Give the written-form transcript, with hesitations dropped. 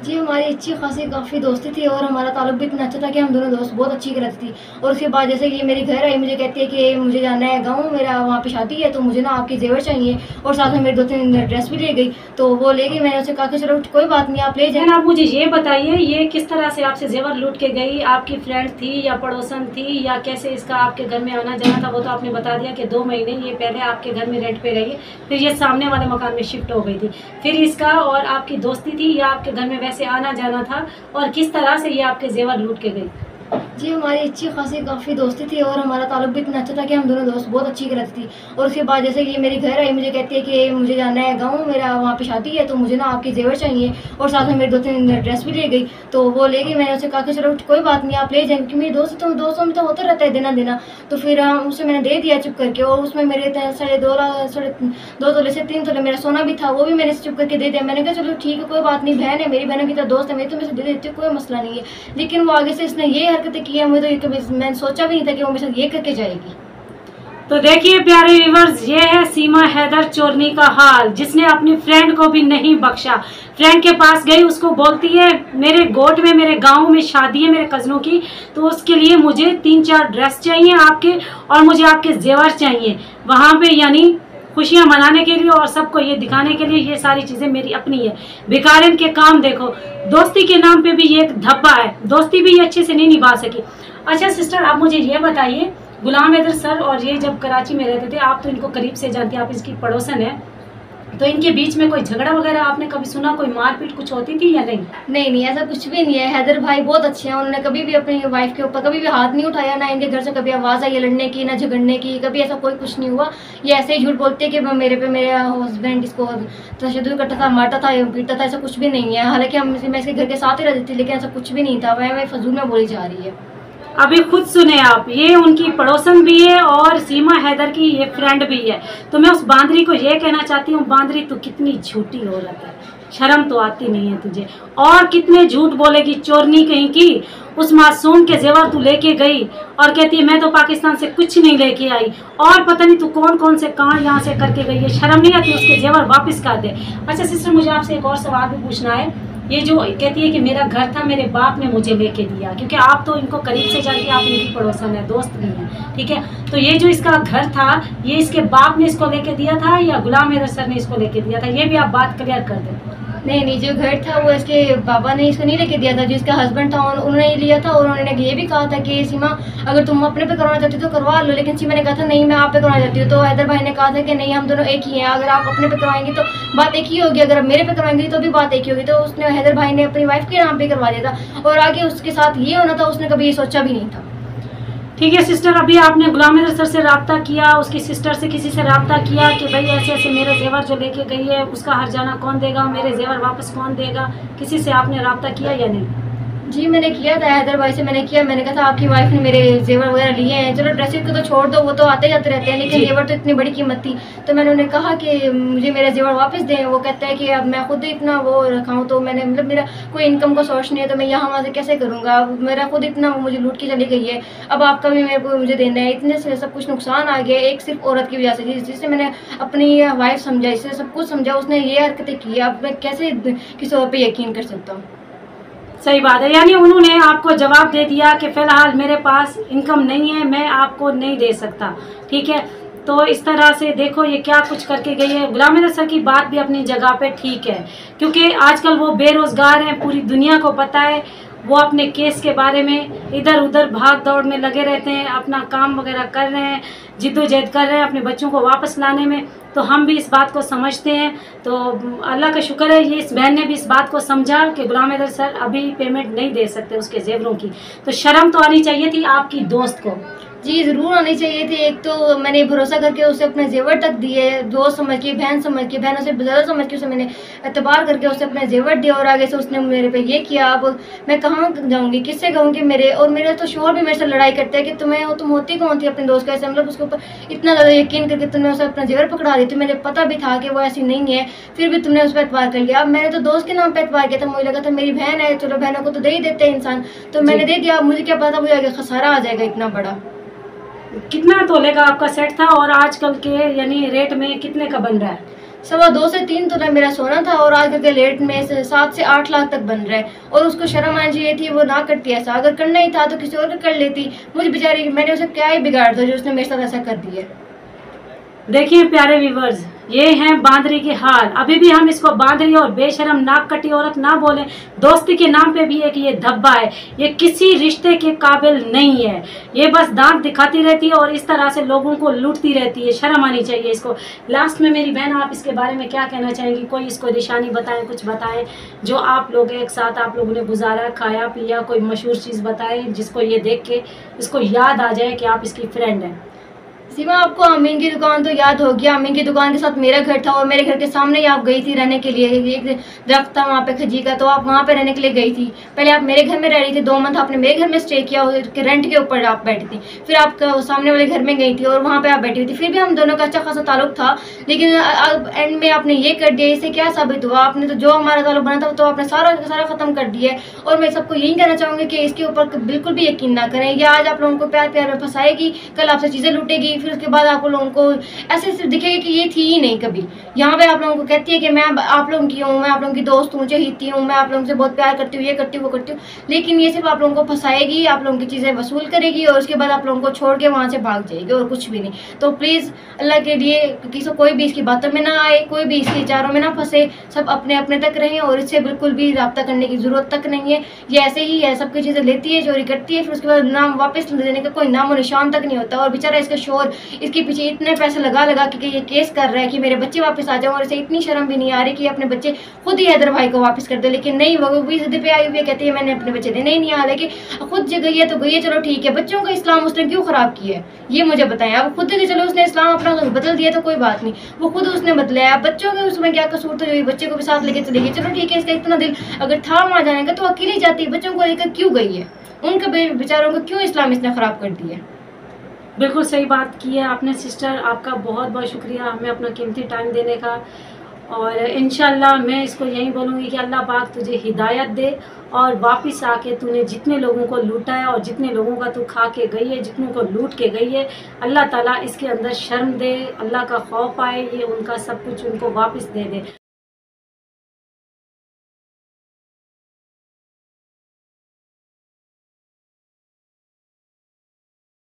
जी, हमारी अच्छी खासी काफ़ी दोस्ती थी और हमारा ताल्लुक भी इतना अच्छा था कि हम दोनों दोस्त बहुत अच्छी रहती थी। और उसके बाद जैसे ये मेरे घर आई, मुझे कहती है कि मुझे जाना है गाँव, मेरा वहाँ पे शादी है, तो मुझे ना आपके ज़ेवर चाहिए और साथ में मेरे 2-3 ड्रेस भी ले गई। तो वो ले गई, मैंने उससे कहा कि चलो कोई बात नहीं, आप ले जाइए। आप मुझे ये बताइए, ये किस तरह से आपसे जेवर लूट के गई? आपकी फ्रेंड थी या पड़ोसन थी, या कैसे इसका आपके घर में आना जाना था? वो तो आपने बता दिया कि 2 महीने ये पहले आपके घर में रेंट पे रही, फिर ये सामने वाले मकान में शिफ्ट हो गई थी। फिर इसका और आपकी दोस्ती थी या आपके घर में वैसे आना जाना था, और किस तरह से ये आपके जेवर लूट के गई? जी, हमारी अच्छी खासी काफ़ी दोस्ती थी और हमारा ताल्लुक भी इतना अच्छा था कि हम दोनों दोस्त बहुत अच्छी रहती थी। और उसके बाद जैसे ये मेरे घर आई, मुझे कहती है कि मुझे जाना है गाँव, मेरा वहाँ पे शादी है, तो मुझे ना आपके ज़ेवर चाहिए और साथ में मेरे 2-3 ड्रेस भी ले गई। तो वो ले गई, मैंने उससे कहा कि चलो कोई बात नहीं, आप ले जाएँ, क्योंकि मेरी दोस्तों में तो होता रहता है देना-देना। तो फिर उसे मैंने दे दिया चुप करके, और उसमें मेरे साढ़े 2 तोले से 3 तोले मेरा सोना भी था, वो भी मैंने चुप करके दे दिया। मैंने कहा चलो ठीक है, कोई बात नहीं, बहन है मेरी, बहनों की तरह दोस्त है मेरी, तो मैं इसे दे देती हूँ, कोई मसला नहीं है। लेकिन वो आगे से इसने ये हरकतें की है, मुझे तो कभी मैंने सोचा भी नहीं था कि वो मेरे साथ ये करके जाएगी। तो देखिए प्यारे व्यूअर्स, ये है सीमा हैदर चोरनी का हाल, जिसने अपनी फ्रेंड को भी नहीं बख्शा। फ्रेंड के पास गई, उसको बोलती है मेरे गोट में, मेरे गांव में शादी है मेरे कजनों की, तो उसके लिए मुझे 3-4 ड्रेस चाहिए आपके, और मुझे आपके जेवर चाहिए वहां पे, यानी खुशियां मनाने के लिए और सबको ये दिखाने के लिए ये सारी चीजें मेरी अपनी है। भिखारिन के काम देखो, दोस्ती के नाम पे भी ये एक धब्बा है, दोस्ती भी ये अच्छे से नहीं निभा सकी। अच्छा सिस्टर, आप मुझे ये बताइए, गुलाम हैदर सर और ये जब कराची में रहते थे, आप तो इनको करीब से जानती हैं, आप इसकी पड़ोसन है, तो इनके बीच में कोई झगड़ा वगैरह आपने कभी सुना, कोई मारपीट कुछ होती थी या नहीं? नहीं, ऐसा कुछ भी नहीं है। हैदर भाई बहुत अच्छे हैं, उन्होंने कभी भी अपनी वाइफ के ऊपर कभी भी हाथ नहीं उठाया, ना इनके घर से कभी आवाज़ आई है लड़ने की, ना झगड़ने की, कभी ऐसा कोई कुछ नहीं हुआ। ये ऐसे ही झूठ बोलते हैं कि मेरा हस्बैंड इसको तशद्दुद करता था, मारता था, पीटता था, ऐसा कुछ भी नहीं है। हालांकि मैं इसके घर के साथ ही रहती थी, लेकिन ऐसा कुछ भी नहीं था। वह फजूल में बोली जा रही है। अभी खुद सुने आप, ये उनकी पड़ोसन भी है और सीमा हैदर की ये फ्रेंड भी है। तो मैं उस बांदरी को ये कहना चाहती हूँ, बांदरी तू कितनी झूठी औरत है, शर्म तो आती नहीं है तुझे, और कितने झूठ बोलेगी चोरनी कहीं की। उस मासूम के जेवर तू लेके गई और कहती है मैं तो पाकिस्तान से कुछ नहीं लेके आई, और पता नहीं तू कौन कौन से कांड यहाँ से करके गई है। शर्म नहीं आती? उसके जेवर वापस कर दे। अच्छा सिस्टर, मुझे आपसे एक और सवाल भी पूछना है। ये जो कहती है कि मेरा घर था, मेरे बाप ने मुझे लेके दिया, क्योंकि आप तो इनको करीब से जानती हैं, आप इनकी पड़ोसन है, दोस्त भी हैं, ठीक है? तो ये जो इसका घर था, ये इसके बाप ने इसको लेके दिया था या गुलाम हैदर सर ने इसको लेके दिया था? ये भी आप बात क्लियर कर दें। नहीं, जो घर था वो इसके बाबा ने इसको नहीं लेके दिया था, जो इसका हस्बैंड था उन्होंने ही लिया था। और उन्होंने ये भी कहा था कि सीमा, अगर तुम अपने पे करवाना चाहती हो तो करवा लो, लेकिन सीमा ने कहा था नहीं, मैं आप पे करवाना चाहती हूँ। तो हैदर भाई ने कहा था कि नहीं, हम दोनों एक ही हैं, अगर आप अपने पे करवाएंगी तो बात एक ही होगी, अगर आप मेरे पे करवाएंगी तो भी बात एक ही होगी। तो उसने, हैदर भाई ने अपनी वाइफ के नाम पे करवा दिया था, और आगे उसके साथ ये होना था, उसने कभी ये सोचा भी नहीं था। ठीक है सिस्टर, अभी आपने गुलाम हैदर सर से रब्ता किया, उसकी सिस्टर से किसी से रब्ता किया कि भाई ऐसे ऐसे मेरे जेवर जो लेके गई है उसका हर्जाना कौन देगा, मेरे जेवर वापस कौन देगा? किसी से आपने रब्ता किया या नहीं? जी, मैंने किया था, हैदर भाई से मैंने किया। मैंने कहा था आपकी वाइफ ने मेरे जेवर वगैरह लिए हैं, चलो ड्रेसेस को तो छोड़ दो, वो तो आते जाते रहते हैं, लेकिन जेवर तो इतनी बड़ी कीमत थी। तो मैंने उन्हें कहा कि मुझे मेरे जेवर वापस दें। वो कहता है कि अब मैं खुद इतना वो रखाऊँ, तो मैंने मतलब मेरा कोई इनकम का सोर्स नहीं है, तो मैं यहाँ वहाँ से कैसे करूँगा? अब मेरा खुद इतना मुझे लूट के चली गई है, अब आपका भी मेरे को मुझे देना है। इतने से सब कुछ नुकसान आ गया, एक सिर्फ औरत की वजह से, जिससे मैंने अपनी वाइफ समझा, इससे सब कुछ समझा, उसने ये हरकतें की। अब मैं कैसे किसी और पे यकीन कर सकता हूँ? सही बात है, यानी उन्होंने आपको जवाब दे दिया कि फिलहाल मेरे पास इनकम नहीं है, मैं आपको नहीं दे सकता, ठीक है? तो इस तरह से देखो ये क्या कुछ करके गई है। गुलाम हैदर सर की बात भी अपनी जगह पे ठीक है, क्योंकि आजकल वो बेरोजगार हैं, पूरी दुनिया को पता है, वो अपने केस के बारे में इधर उधर भाग दौड़ में लगे रहते हैं, अपना काम वगैरह कर रहे हैं, जिद्दोजहद कर रहे हैं अपने बच्चों को वापस लाने में। तो हम भी इस बात को समझते हैं, तो अल्लाह का शुक्र है ये इस बहन ने भी इस बात को समझा कि गुलाम हैदर सर अभी पेमेंट नहीं दे सकते उसके जेवरों की। तो शर्म तो आनी चाहिए थी आपकी दोस्त को। जी, ज़रूर आनी चाहिए थी। एक तो मैंने भरोसा करके उसे अपने जेवर तक दिए, दोस्त समझ के, बहन समझ के, बहन उसे ज़्यादा समझ के, उसे मैंने एतबार करके उसे अपने जेवर दिया, और आगे से उसने मेरे पे ये किया। अब मैं कहाँ जाऊँगी, किससे कहूँगी? मेरे तो शोहर भी मेरे से लड़ाई करते हैं कि तुम होती कौन थी अपने दोस्त का ऐसे, मतलब उसके ऊपर इतना ज़्यादा यकीन करके तुमने उसे अपना जेवर पकड़ा दी थी। मुझे पता भी था कि वो ऐसी नहीं है, फिर भी तुमने उस पर एतबार कर लिया। अब मैंने तो दोस्त के नाम पर एतबार किया था, मुझे लगा था मेरी बहन है, चलो बहनों को तो दे ही देते हैं इंसान, तो मैंने दे दिया। मुझे क्या पता मुझे आगे खसारा आ जाएगा इतना बड़ा। कितना तोले का आपका सेट था और आजकल के यानी रेट में कितने का बन रहा है? 2.25 से 3 तोला मेरा सोना था और आजकल के रेट में 7 से 8 लाख तक बन रहा है। और उसको शर्म आनी चाहिए थी, वो ना करती ऐसा। अगर करना ही था तो किसी और का कर लेती। मुझे बेचारी, मैंने उसे क्या ही बिगाड़ दिया जो उसने मेरे साथ ऐसा कर दिया। देखिए प्यारे व्यूवर्स, ये हैं बांदरी के हाल। अभी भी हम इसको बांदरी और बेशरम नाक कटी औरत ना बोलें। दोस्ती के नाम पे भी है कि ये धब्बा है, ये किसी रिश्ते के काबिल नहीं है। ये बस दांत दिखाती रहती है और इस तरह से लोगों को लूटती रहती है। शर्म आनी चाहिए इसको। लास्ट में मेरी बहन, आप इसके बारे में क्या कहना चाहेंगी? कोई इसको निशानी बताएं, कुछ बताएं जो आप लोग एक साथ आप लोगों ने गुजारा, खाया पिया, कोई मशहूर चीज़ बताएं जिसको ये देख के इसको याद आ जाए कि आप इसकी फ्रेंड हैं। सीमा, आपको अमीन की दुकान तो याद होगी। अमीन की दुकान के साथ मेरा घर था और मेरे घर के सामने ही आप गई थी रहने के लिए। एक दरख्त था वहाँ पे खजी का, तो आप वहाँ पे रहने के लिए गई थी। पहले आप मेरे घर में रह रही थी, 2 मंथ आपने मेरे घर में स्टे किया, रेंट के ऊपर आप बैठी थी। फिर आप सामने वाले घर में गई थी और वहाँ पे आप बैठी हुई थी। फिर भी हम दोनों का अच्छा खासा ताल्लुक था, लेकिन अब एंड में आपने ये कर दिया। इससे क्या साबित हुआ? आपने तो जो हमारा ताल्लुक बना था तो आपने सारा ख़त्म कर दिया है। और मैं सबको यही कहना चाहूँगी कि इसके ऊपर बिल्कुल भी यकीन ना करें। ये आज आप लोगों को प्यार प्यार में फंसाएगी, कल आपसे चीज़ें लूटेगी, फिर उसके बाद आप लोगों को ऐसे दिखेगा कि ये थी ही नहीं कभी। यहाँ पे आप लोगों को कहती है कि मैं आप लोगों की हूँ, मैं आप लोगों की दोस्त हूँ, चहेती हूँ, मैं आप लोगों से बहुत प्यार करती हूँ, ये करती हूँ, वो करती हूँ। लेकिन ये सिर्फ आप लोगों को फंसाएगी, आप लोगों की चीज़ें वसूल करेगी और उसके बाद आप लोगों को छोड़ के वहाँ से भाग जाएगी और कुछ भी नहीं। तो प्लीज़ अल्लाह के लिए किसी कोई भी इसकी बातों में ना आए, कोई भी इसके विचारों में ना फंसे। सब अपने अपने तक रहें और इससे बिल्कुल भी रब्ता करने की ज़रूरत तक नहीं है। ये ऐसे ही है, सबकी चीज़ें लेती है, चोरी करती है, फिर उसके बाद नाम वापस देने का कोई नामो निशान तक नहीं होता। और बेचारा इसका शोर इसके पीछे इतने पैसे लगा कि ये केस कर रहा है कि मेरे बच्चे वापस आ जाओ, और इसे इतनी शर्म भी नहीं आ रही कि अपने बच्चे खुद ही हैदर भाई को वापस कर दे। लेकिन नहीं, वो भी जिद पे आई हुई है, कहती है मैंने अपने बच्चे देने ही नहीं। हालांकि खुद जो गई है तो गई है, चलो ठीक है। बच्चों का इस्लाम उसने क्यों खराब किया है ये मुझे बताएं। अब खुद ही चलो उसने इस्लाम अपना बदल दिया तो कोई बात नहीं, वो खुद उसने बदलाया। बच्चों के उसमें क्या कसूर? तो जो बच्चे को भी साथ लेके चलेगी, चलो ठीक है। इसका इतना दिल अगर था वहां जाने का तो अकेली जाती, बच्चों को लेकर क्यों गई है? उनके बेचारों को क्यों इस्लाम इसने खराब कर दिया? बिल्कुल सही बात की है आपने सिस्टर, आपका बहुत बहुत शुक्रिया हमें अपना कीमती टाइम देने का। और इंशाल्लाह मैं इसको यही बोलूँगी कि अल्लाह पाक तुझे हिदायत दे और वापस आके तूने जितने लोगों को लूटा है और जितने लोगों का तू खा के गई है, जितनों को लूट के गई है, अल्लाह ताला इसके अंदर शर्म दे, अल्लाह का खौफ आए, ये उनका सब कुछ उनको वापस दे दे।